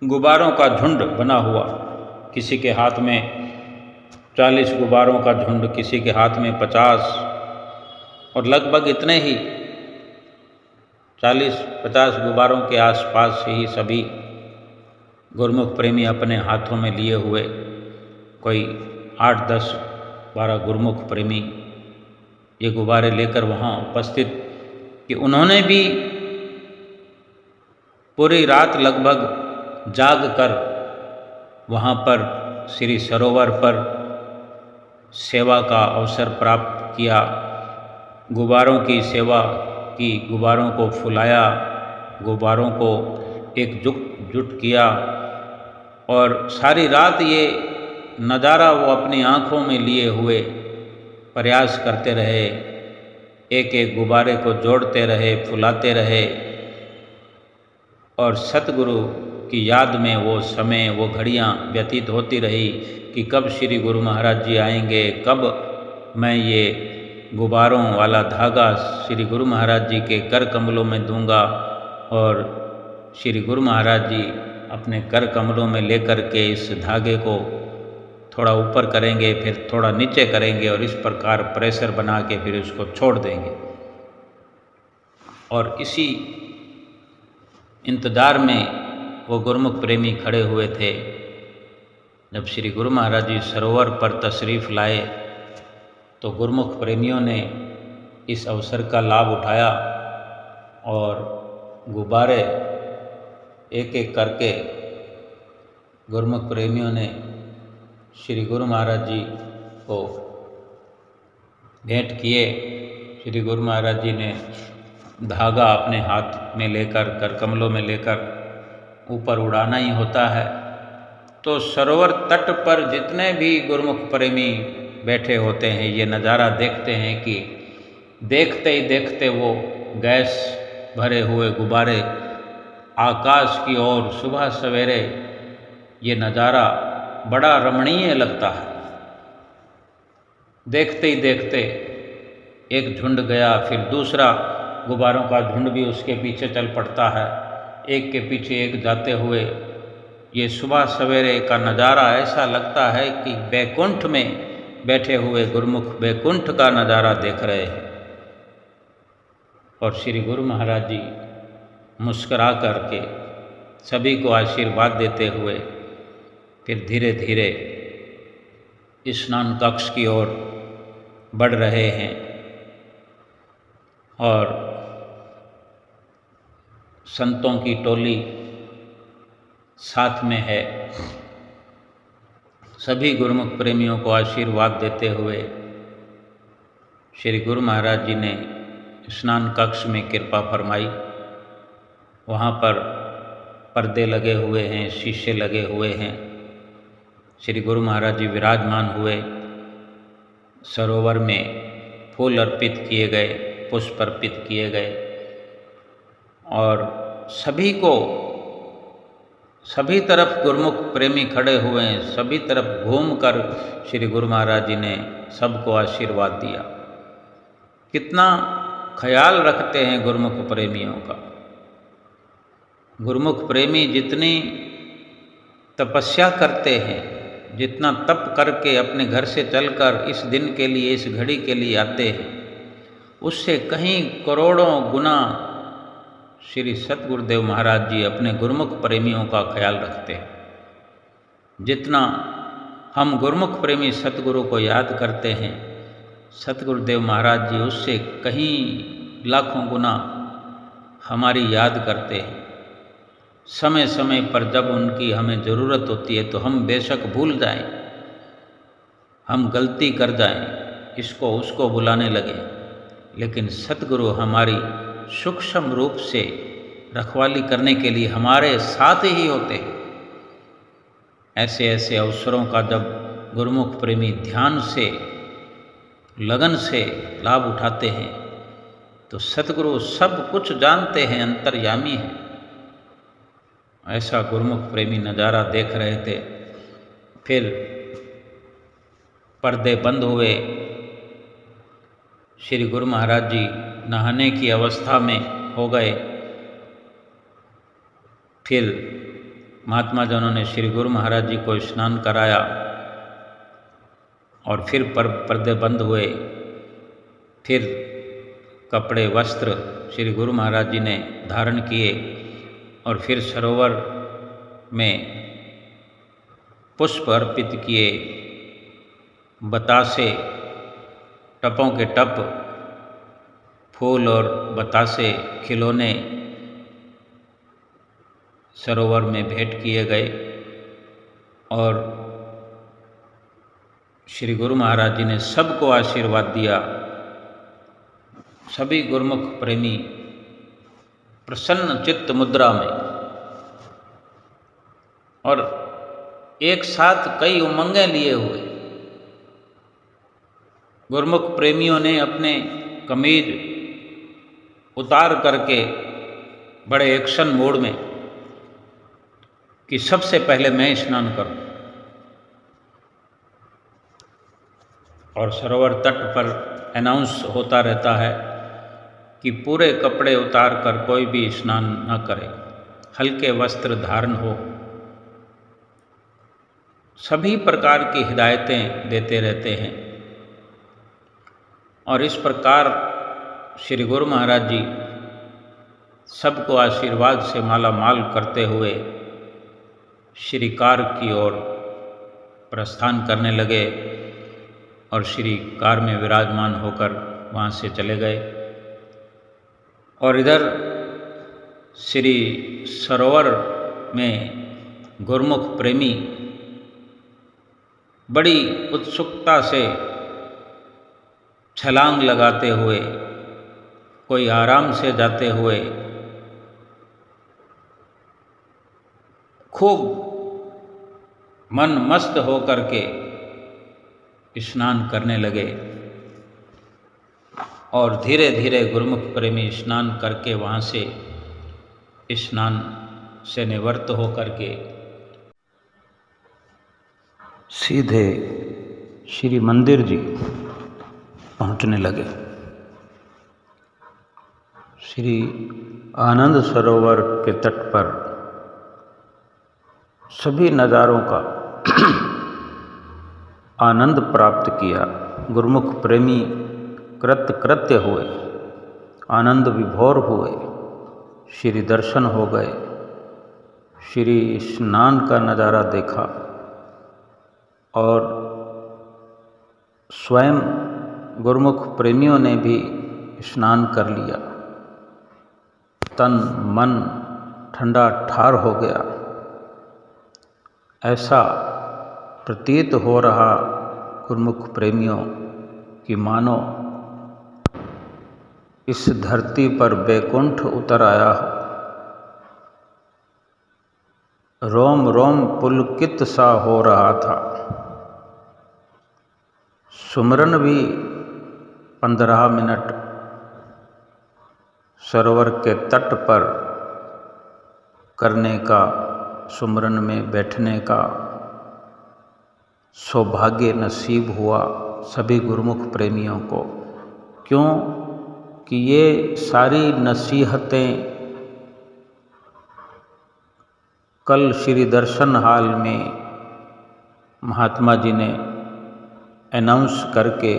गुब्बारों का झुंड बना हुआ। किसी के हाथ में 40 गुब्बारों का झुंड, किसी के हाथ में 50, और लगभग इतने ही 40-50 गुब्बारों के आसपास ही सभी गुरुमुख प्रेमी अपने हाथों में लिए हुए, कोई 8-10-12 गुरुमुख प्रेमी ये गुब्बारे लेकर वहाँ उपस्थित, कि उन्होंने भी पूरी रात लगभग जाग कर वहाँ पर श्री सरोवर पर सेवा का अवसर प्राप्त किया, गुब्बारों की सेवा की, गुब्बारों को फुलाया, गुब्बारों को एकजुट किया और सारी रात ये नज़ारा वो अपनी आँखों में लिए हुए प्रयास करते रहे, एक एक गुब्बारे को जोड़ते रहे, फुलाते रहे और सतगुरु की याद में वो समय, वो घड़ियाँ व्यतीत होती रही कि कब श्री गुरु महाराज जी आएंगे, कब मैं ये गुब्बारों वाला धागा श्री गुरु महाराज जी के कर कमलों में दूंगा और श्री गुरु महाराज जी अपने कर कमलों में लेकर के इस धागे को थोड़ा ऊपर करेंगे, फिर थोड़ा नीचे करेंगे और इस प्रकार प्रेशर बना के फिर उसको छोड़ देंगे। और इसी इंतज़ार में वो गुरुमुख प्रेमी खड़े हुए थे। जब श्री गुरु महाराज जी सरोवर पर तशरीफ़ लाए तो गुरुमुख प्रेमियों ने इस अवसर का लाभ उठाया और गुब्बारे एक एक करके गुरुमुख प्रेमियों ने श्री गुरु महाराज जी को भेंट किए। श्री गुरु महाराज जी ने धागा अपने हाथ में लेकर कर कमलों में लेकर ऊपर उड़ाना ही होता है। तो सरोवर तट पर जितने भी गुरुमुख प्रेमी बैठे होते हैं ये नज़ारा देखते हैं कि देखते ही देखते वो गैस भरे हुए गुब्बारे आकाश की ओर सुबह सवेरे, ये नज़ारा बड़ा रमणीय लगता है। देखते ही देखते एक झुंड गया, फिर दूसरा गुब्बारों का झुंड भी उसके पीछे चल पड़ता है, एक के पीछे एक जाते हुए। ये सुबह सवेरे का नज़ारा ऐसा लगता है कि बैकुंठ में बैठे हुए गुरुमुख बैकुंठ का नज़ारा देख रहे हैं। और श्री गुरु महाराज जी मुस्करा करके सभी को आशीर्वाद देते हुए फिर धीरे धीरे स्नान कक्ष की ओर बढ़ रहे हैं। और संतों की टोली साथ में है। सभी गुरुमुख प्रेमियों को आशीर्वाद देते हुए श्री गुरु महाराज जी ने स्नान कक्ष में कृपा फरमाई। वहाँ पर पर्दे लगे हुए हैं, शीशे लगे हुए हैं। श्री गुरु महाराज जी विराजमान हुए। सरोवर में फूल अर्पित किए गए, पुष्प अर्पित किए गए और सभी तरफ गुरुमुख प्रेमी खड़े हुए हैं। सभी तरफ घूमकर श्री गुरु महाराज जी ने सबको आशीर्वाद दिया। कितना ख्याल रखते हैं गुरुमुख प्रेमियों का। गुरुमुख प्रेमी जितनी तपस्या करते हैं, जितना तप करके अपने घर से चलकर इस दिन के लिए, इस घड़ी के लिए आते हैं, उससे कहीं करोड़ों गुना श्री सतगुरुदेव महाराज जी अपने गुरुमुख प्रेमियों का ख्याल रखते हैं। जितना हम गुरुमुख प्रेमी सतगुरु को याद करते हैं, सतगुरुदेव महाराज जी उससे कहीं लाखों गुना हमारी याद करते हैं। समय समय पर जब उनकी हमें ज़रूरत होती है तो हम बेशक भूल जाएं, हम गलती कर जाएं, इसको उसको बुलाने लगें, लेकिन सतगुरु हमारी सूक्ष्म रूप से रखवाली करने के लिए हमारे साथ ही होते हैं। ऐसे ऐसे अवसरों का जब गुरुमुख प्रेमी ध्यान से, लगन से लाभ उठाते हैं तो सतगुरु सब कुछ जानते हैं, अंतर्यामी हैं। ऐसा गुरुमुख प्रेमी नज़ारा देख रहे थे। फिर पर्दे बंद हुए। श्री गुरु महाराज जी नहाने की अवस्था में हो गए। फिर महात्मा जनों ने श्री गुरु महाराज जी को स्नान कराया और फिर पर्दे बंद हुए। फिर कपड़े वस्त्र श्री गुरु महाराज जी ने धारण किए और फिर सरोवर में पुष्प अर्पित किए। बतासे, टपों के टप, फूल और बतासे, खिलौने सरोवर में भेंट किए गए और श्री गुरु महाराज जी ने सबको आशीर्वाद दिया। सभी गुरुमुख प्रेमी प्रसन्न चित्त मुद्रा में और एक साथ कई उमंगें लिए हुए। गुरुमुख प्रेमियों ने अपने कमीज उतार करके बड़े एक्शन मोड में कि सबसे पहले मैं स्नान करूं। और सरोवर तट पर अनाउंस होता रहता है कि पूरे कपड़े उतार कर कोई भी स्नान न करे, हल्के वस्त्र धारण हो। सभी प्रकार की हिदायतें देते रहते हैं और इस प्रकार श्री गुरु महाराज जी सबको आशीर्वाद से माला माल करते हुए श्री कार की ओर प्रस्थान करने लगे और श्री कार में विराजमान होकर वहाँ से चले गए। और इधर श्री सरोवर में गुरुमुख प्रेमी बड़ी उत्सुकता से छलांग लगाते हुए, कोई आराम से जाते हुए खूब मन मस्त होकर के स्नान करने लगे। और धीरे धीरे गुरुमुख प्रेमी स्नान करके वहाँ से स्नान से निवृत्त होकर के सीधे श्री मंदिर जी पहुँचने लगे। श्री आनंद सरोवर के तट पर सभी नज़ारों का आनंद प्राप्त किया। गुरुमुख प्रेमी कृत्य हुए, आनंद विभोर हुए, श्री दर्शन हो गए, श्री स्नान का नज़ारा देखा और स्वयं गुरुमुख प्रेमियों ने भी स्नान कर लिया। तन मन ठंडा ठार हो गया। ऐसा प्रतीत हो रहा गुरुमुख प्रेमियों कि मानो इस धरती पर बैकुंठ उतर आया हो। रोम रोम पुलकित सा हो रहा था। सुमरन भी 15 मिनट सरोवर के तट पर करने का, सुमरन में बैठने का सौभाग्य नसीब हुआ सभी गुरुमुख प्रेमियों को। क्यों कि ये सारी नसीहतें कल श्री दर्शन हॉल में महात्मा जी ने अनाउंस करके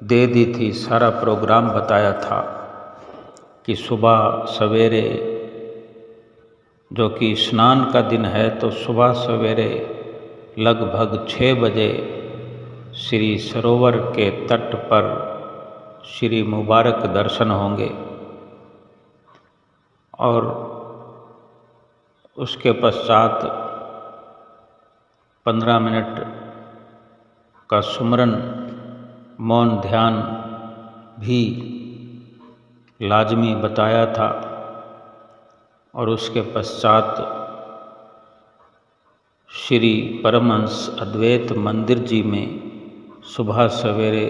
दे दी थी। सारा प्रोग्राम बताया था कि सुबह सवेरे, जो कि स्नान का दिन है, तो सुबह सवेरे लगभग 6 बजे श्री सरोवर के तट पर श्री मुबारक दर्शन होंगे और उसके पश्चात 15 मिनट का सुमरन मौन ध्यान भी लाजमी बताया था। और उसके पश्चात श्री परमहंस अद्वैत मंदिर जी में सुबह सवेरे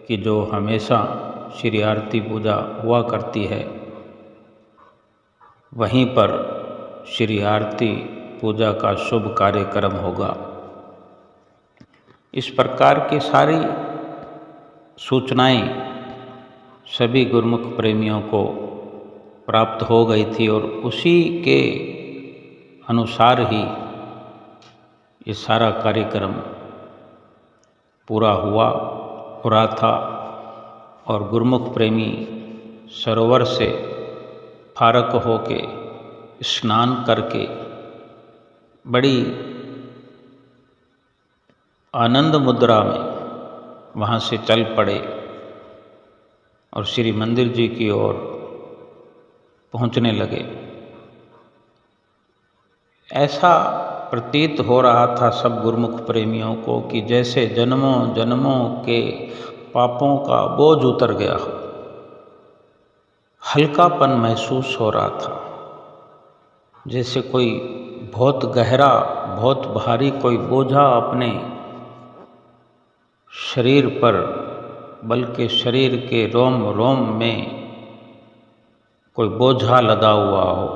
की जो हमेशा श्री आरती पूजा हुआ करती है, वहीं पर श्री आरती पूजा का शुभ कार्यक्रम होगा। इस प्रकार की सारी सूचनाएं सभी गुरुमुख प्रेमियों को प्राप्त हो गई थी और उसी के अनुसार ही ये सारा कार्यक्रम पूरा हो रहा था। और गुरुमुख प्रेमी सरोवर से फारक होके स्नान करके बड़ी आनंद मुद्रा में वहाँ से चल पड़े और श्री मंदिर जी की ओर पहुँचने लगे। ऐसा प्रतीत हो रहा था सब गुरुमुख प्रेमियों को कि जैसे जन्मों जन्मों के पापों का बोझ उतर गया हो। हल्कापन महसूस हो रहा था, जैसे कोई बहुत गहरा, बहुत भारी कोई बोझा अपने शरीर पर, बल्कि शरीर के रोम रोम में कोई बोझा लदा हुआ हो।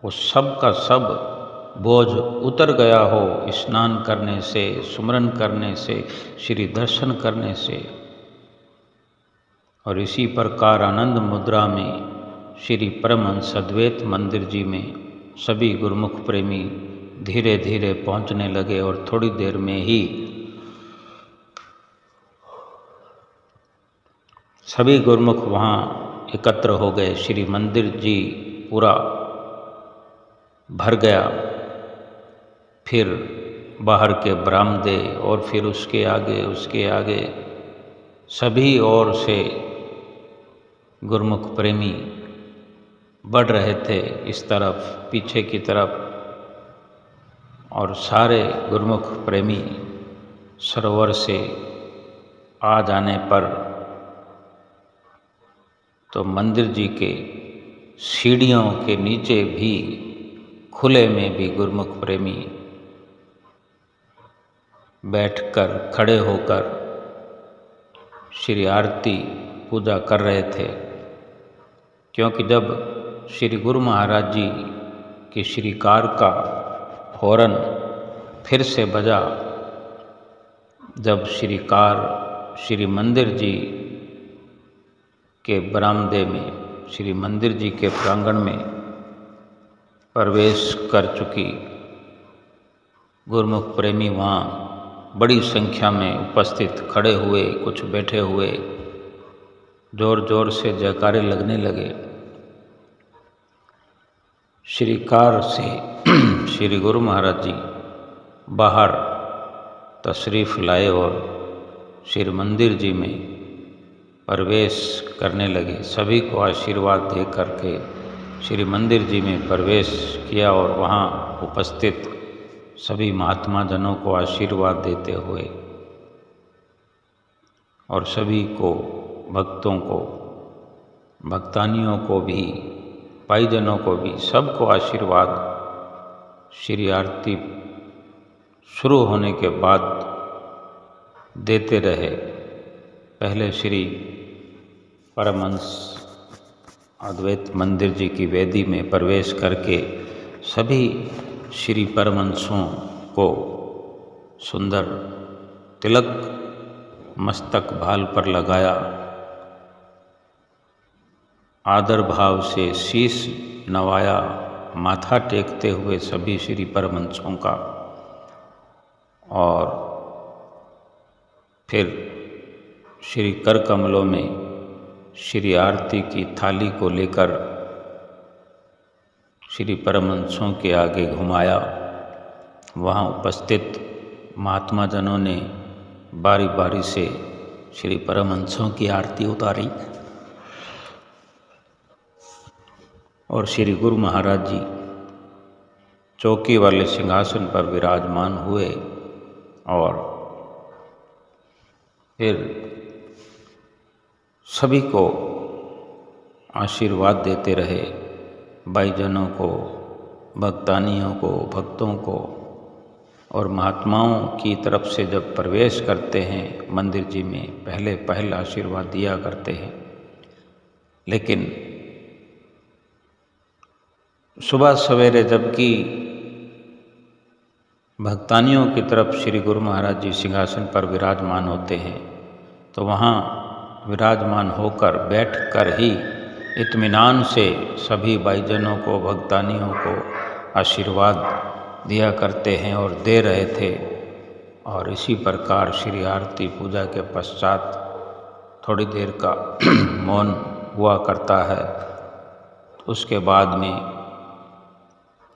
वो सब का सब बोझ उतर गया हो स्नान करने से, सुमरन करने से, श्री दर्शन करने से। और इसी प्रकार आनंद मुद्रा में श्री परमहंस अद्वैत मंदिर जी में सभी गुरुमुख प्रेमी धीरे धीरे पहुंचने लगे और थोड़ी देर में ही सभी गुरुमुख वहाँ एकत्र हो गए। श्री मंदिर जी पूरा भर गया। फिर बाहर के बरामदे और फिर उसके आगे सभी ओर से गुरुमुख प्रेमी बढ़ रहे थे, इस तरफ पीछे की तरफ। और सारे गुरुमुख प्रेमी सरोवर से आ जाने पर तो मंदिर जी के सीढ़ियों के नीचे भी खुले में भी गुरुमुख प्रेमी बैठकर खड़े होकर श्री आरती पूजा कर रहे थे। क्योंकि जब श्री गुरु महाराज जी की श्रीकार का हॉर्न फिर से बजा, जब श्रीकार श्री मंदिर जी के बरामदे में, श्री मंदिर जी के प्रांगण में प्रवेश कर चुकी, गुरुमुख प्रेमी वहाँ बड़ी संख्या में उपस्थित खड़े हुए, कुछ बैठे हुए, जोर जोर से जयकारे लगने लगे। श्रीकार से श्री गुरु महाराज जी बाहर तशरीफ़ लाए और श्री मंदिर जी में प्रवेश करने लगे। सभी को आशीर्वाद दे करके श्री मंदिर जी में प्रवेश किया और वहाँ उपस्थित सभी महात्मा जनों को आशीर्वाद देते हुए और सभी को, भक्तों को, भक्तानियों को भी, भाईजनों को भी, सबको आशीर्वाद श्री आरती शुरू होने के बाद देते रहे। पहले श्री परमहंस अद्वैत मंदिर जी की वेदी में प्रवेश करके सभी श्री परमहंसों को सुंदर तिलक मस्तक भाल पर लगाया, आदर भाव से शीश नवाया, माथा टेकते हुए सभी श्री परमहंसों का, और फिर श्री कर कमलों में श्री आरती की थाली को लेकर श्री परमहंसों के आगे घुमाया। वहाँ उपस्थित महात्मा जनों ने बारी बारी से श्री परमहंसों की आरती उतारी और श्री गुरु महाराज जी चौकी वाले सिंहासन पर विराजमान हुए और फिर सभी को आशीर्वाद देते रहे, भाईजनों को, भक्तानियों को, भक्तों को, और महात्माओं की तरफ से जब प्रवेश करते हैं मंदिर जी में पहला आशीर्वाद दिया करते हैं। लेकिन सुबह सवेरे जबकि भक्तानियों की तरफ श्री गुरु महाराज जी सिंहासन पर विराजमान होते हैं, तो वहाँ विराजमान होकर बैठकर ही इत्मीनान से सभी भाईजनों को, भक्तानियों को आशीर्वाद दिया करते हैं और दे रहे थे। और इसी प्रकार श्री आरती पूजा के पश्चात थोड़ी देर का मौन हुआ करता है। उसके बाद में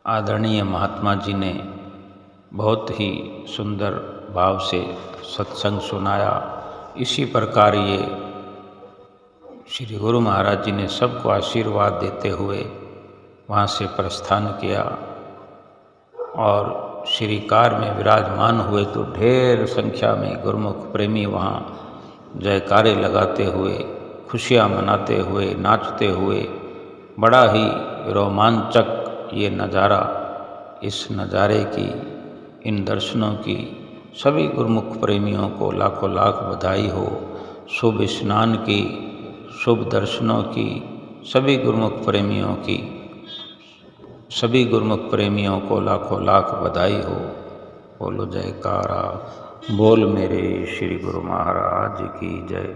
आदरणीय महात्मा जी ने बहुत ही सुंदर भाव से सत्संग सुनाया। इसी प्रकार ये श्री गुरु महाराज जी ने सबको आशीर्वाद देते हुए वहाँ से प्रस्थान किया और श्री कार में विराजमान हुए तो ढेर संख्या में गुरुमुख प्रेमी वहाँ जयकारे लगाते हुए, खुशियाँ मनाते हुए, नाचते हुए, बड़ा ही रोमांचक ये नज़ारा, इस नज़ारे की, इन दर्शनों की सभी गुरुमुख प्रेमियों को लाखों लाख बधाई हो। शुभ स्नान की, शुभ दर्शनों की सभी गुरुमुख प्रेमियों को लाखों लाख बधाई हो। बोलो जयकारा, बोल मेरे श्री गुरु महाराज की जय।